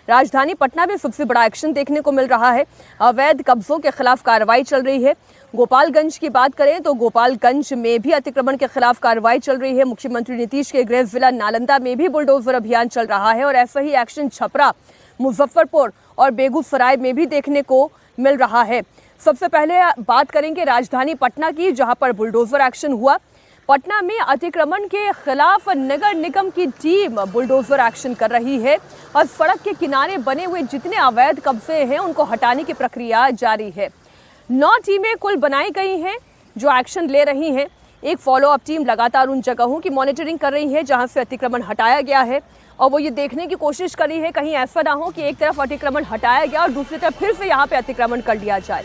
राजधानी पटना में सबसे बड़ा एक्शन देखने को मिल रहा है। अवैध कब्जों के खिलाफ कार्रवाई चल रही है। गोपालगंज की बात करें तो गोपालगंज में भी अतिक्रमण के खिलाफ कार्रवाई चल रही है। मुख्यमंत्री नीतीश के गृह जिला नालंदा में भी बुलडोजर अभियान चल रहा है और ऐसा ही एक्शन छपरा, मुजफ्फरपुर और बेगूसराय में भी देखने को मिल रहा है। सबसे पहले बात करेंगे राजधानी पटना की, जहां पर बुलडोजर एक्शन हुआ। पटना में अतिक्रमण के खिलाफ नगर निगम की टीम बुलडोजर एक्शन कर रही है और सड़क के किनारे बने हुए जितने अवैध कब्जे हैं उनको हटाने की प्रक्रिया जारी है। 9 टीमें कुल बनाई गई हैं जो एक्शन ले रही हैं। एक फॉलोअप टीम लगातार उन जगहों की मॉनिटरिंग कर रही है जहां से अतिक्रमण हटाया गया है और वो ये देखने की कोशिश कर रही है कहीं ऐसा ना हो कि एक तरफ अतिक्रमण हटाया गया और दूसरी तरफ फिर से यहाँ पे अतिक्रमण कर लिया जाए।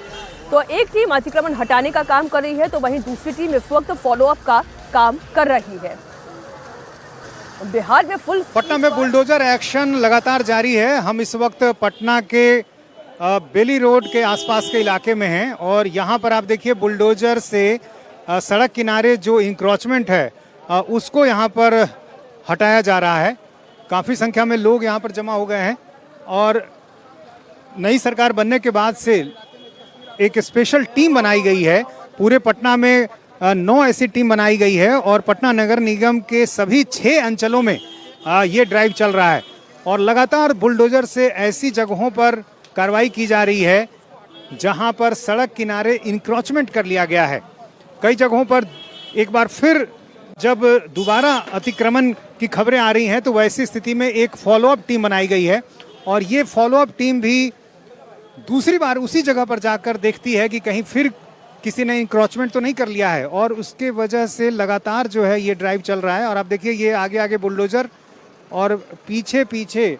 तो एक टीम अतिक्रमण हटाने का काम कर रही है तो वहीं दूसरी टीम इस वक्त फॉलोअप का काम कर रही है। बिहार में पटना में बुलडोजर एक्शन लगातार जारी है। हम इस वक्त पटना के बेली रोड के आसपास के इलाके में हैं और यहाँ पर आप देखिए बुलडोजर से सड़क किनारे जो इंक्रोचमेंट है उसको यहाँ पर हटाया जा रहा है। काफ़ी संख्या में लोग यहाँ पर जमा हो गए हैं और नई सरकार बनने के बाद से एक स्पेशल टीम बनाई गई है। पूरे पटना में 9 ऐसी टीम बनाई गई है और पटना नगर निगम के सभी 6 अंचलों में ये ड्राइव चल रहा है और लगातार बुलडोजर से ऐसी जगहों पर कार्रवाई की जा रही है जहां पर सड़क किनारे इंक्रोचमेंट कर लिया गया है। कई जगहों पर एक बार फिर जब दोबारा अतिक्रमण की खबरें आ रही हैं तो वैसी स्थिति में एक फॉलोअप टीम बनाई गई है और ये फॉलोअप टीम भी दूसरी बार उसी जगह पर जाकर देखती है कि कहीं फिर किसी ने इंक्रोचमेंट तो नहीं कर लिया है और उसके वजह से लगातार जो है ये ड्राइव चल रहा है। और आप देखिए ये आगे आगे बुलडोजर और पीछे पीछे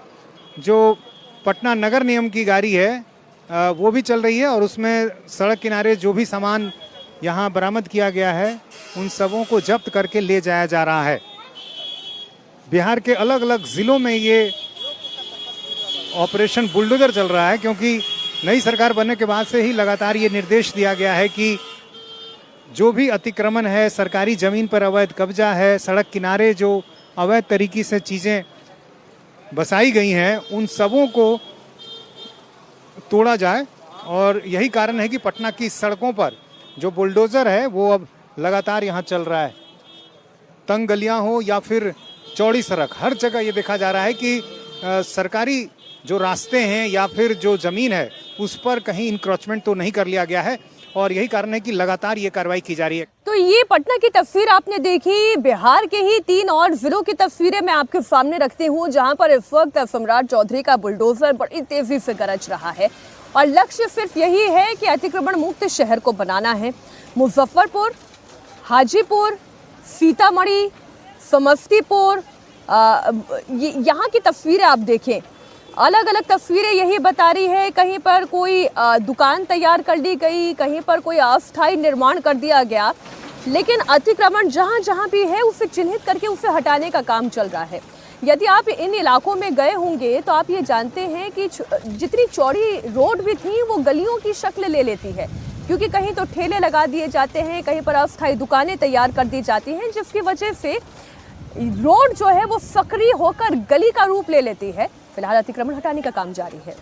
जो पटना नगर निगम की गाड़ी है वो भी चल रही है और उसमें सड़क किनारे जो भी सामान यहाँ बरामद किया गया है उन सबों को जब्त करके ले जाया जा रहा है। बिहार के अलग अलग ज़िलों में ये ऑपरेशन बुलडोजर चल रहा है क्योंकि नई सरकार बनने के बाद से ही लगातार ये निर्देश दिया गया है कि जो भी अतिक्रमण है, सरकारी ज़मीन पर अवैध कब्जा है, सड़क किनारे जो अवैध तरीके से चीज़ें बसाई गई हैं उन सबों को तोड़ा जाए। और यही कारण है कि पटना की सड़कों पर जो बुलडोज़र है वो अब लगातार यहाँ चल रहा है। तंग गलियाँ हो या फिर चौड़ी सड़क, हर जगह ये देखा जा रहा है कि सरकारी जो रास्ते हैं या फिर जो ज़मीन है उस पर कहीं इंक्रोचमेंट तो नहीं कर लिया गया है और यही कारण है कि लगातार ये कार्रवाई की जा रही है। तो ये पटना की तस्वीर आपने देखी। बिहार के ही 3 और जिलों की तस्वीरें मैं आपके सामने रखती हूँ जहां पर इस वक्त सम्राट चौधरी का बुलडोजर बड़ी तेजी से गरज रहा है और लक्ष्य सिर्फ यही है कि अतिक्रमण मुक्त शहर को बनाना है। मुजफ्फरपुर, हाजीपुर, सीतामढ़ी, समस्तीपुर, यहाँ की तस्वीरें आप देखें, अलग अलग तस्वीरें यही बता रही है। कहीं पर कोई दुकान तैयार कर ली गई, कहीं पर कोई अस्थायी निर्माण कर दिया गया, लेकिन अतिक्रमण जहां जहां भी है उसे चिन्हित करके उसे हटाने का काम चल रहा है। यदि आप इन इलाकों में गए होंगे तो आप ये जानते हैं कि जितनी चौड़ी रोड भी थी वो गलियों की शक्ल ले लेती है क्योंकि कहीं तो ठेले लगा दिए जाते हैं, कहीं पर अस्थायी दुकानें तैयार कर दी जाती हैं जिसकी वजह से रोड जो है वो सक्रिय होकर गली का रूप ले लेती है। फिलहाल अतिक्रमण हटाने का काम जारी है।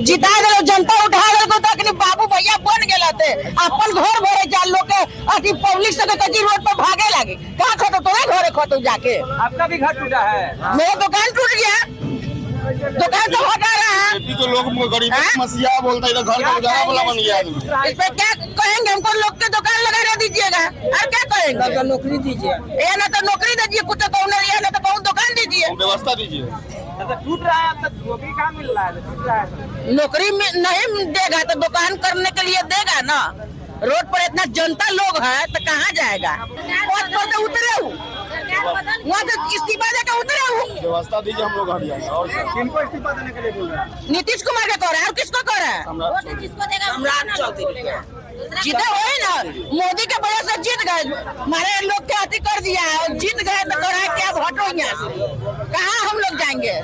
जिता गलो जनता उठा गलो तक बाबू भैया बन गेला थे अपन घर भरे जा लोग के अति पब्लिक से तक रोड पर भागे लगे का खतो तोरे घरे खतो जाके। आपका भी घर टूटा है? मेरा दुकान टूट गया, दुकान तो हटा रहा है। तो लोग गरीब मसीहा बोलता है इधर घर का उजाला वाला बन गया। इस पे क्या कहेंगे? हमको लोग के दुकान लगा दीजिएगा और क्या कहेंगे? तो नौकरी दीजिए, ये ना तो नौकरी दीजिए, कुछ तो ये ना तो बहुत दुकान दीजिए, व्यवस्था दीजिए। टूट रहा है अब तक नौकरी कहाँ मिल रहा है? टूट रहा है, नौकरी नहीं देगा तो दुकान करने के लिए देगा ना। रोड पर इतना जनता लोग है तो कहाँ जाएगा? तो उतरे हूँ वहाँ तो इस्तीफा देकर उतरे हूँ। व्यवस्था दीजिए, हम लोग हट जाएंगे। और किनको इस्तीफा देने के लिए बोल रहे हैं? नीतीश कुमार को कह रहा है और किसको कह रहा है? सम्राट चौधरी जीते हुए ना, मोदी के वजह से जीत गए। हमारे लोग के अति कर दिया है और जीत गए तो कह रहा है कि अब हटो यहाँ से। कहाँ हम लोग जाएंगे?